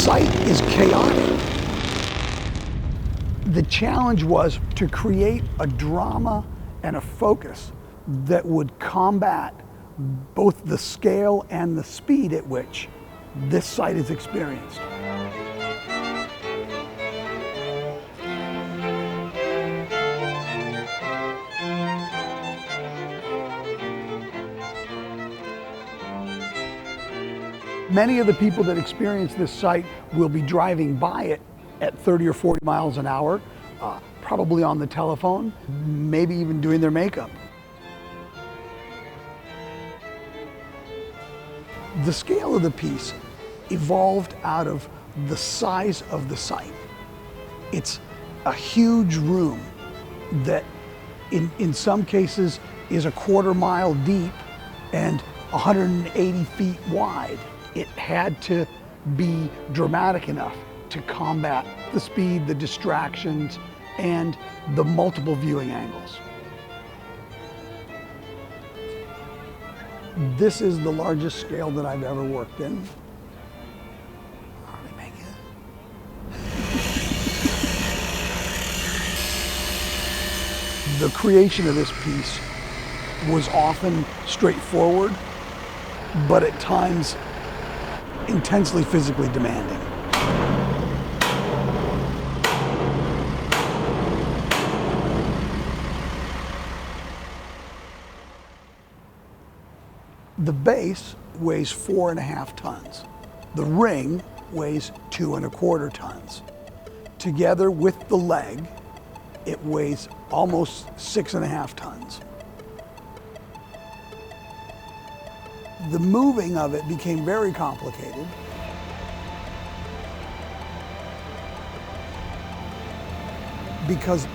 site is chaotic. The challenge was to create a drama and a focus that would combat both the scale and the speed at which this site is experienced. Many of the people that experience this site will be driving by it at 30 or 40 miles an hour, probably on the telephone, maybe even doing their makeup. The scale of the piece evolved out of the size of the site. It's a huge room that in some cases is a quarter mile deep and 180 feet wide. It had to be dramatic enough to combat the speed, the distractions, and the multiple viewing angles. This is the largest scale that I've ever worked in. The creation of this piece was often straightforward, but at times intensely physically demanding. The base weighs 4.5 tons. The ring weighs 2.25 tons. Together with the leg, it weighs almost 6.5 tons. The moving of it became very complicated. Because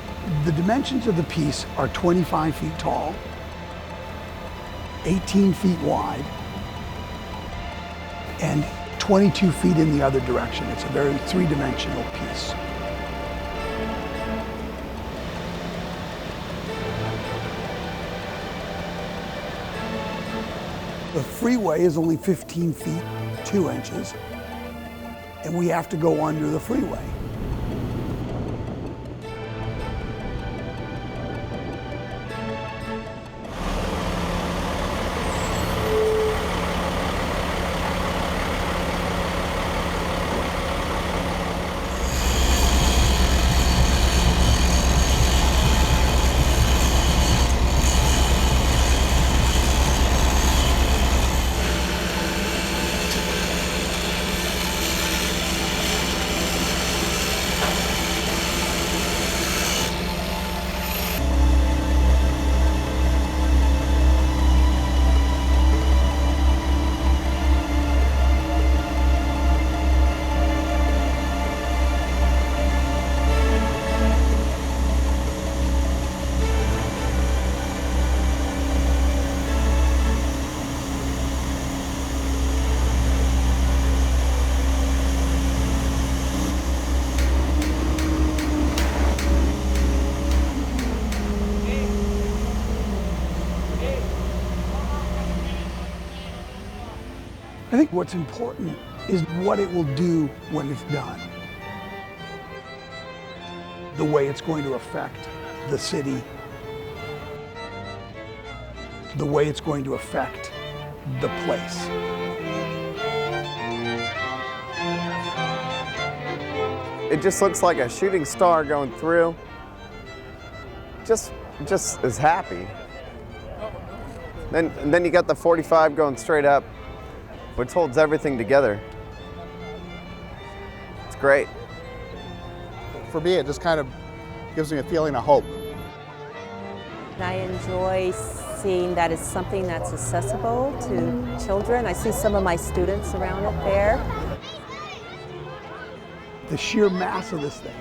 the dimensions of the piece are 25 feet tall, 18 feet wide, and 22 feet in the other direction. It's a very three-dimensional piece. The freeway is only 15 feet, 2 inches, and we have to go under the freeway. I think what's important is what it will do when it's done. The way it's going to affect the city. The way it's going to affect the place. It just looks like a shooting star going through. Just is happy. Then you got the 45 going straight up, which holds everything together. It's great. For me, it just kind of gives me a feeling of hope. I enjoy seeing that it's something that's accessible to children. I see some of my students around it there. The sheer mass of this thing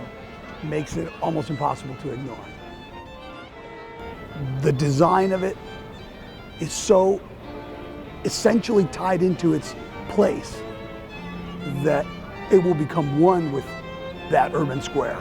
makes it almost impossible to ignore. The design of it is so essentially tied into its place that it will become one with that urban square.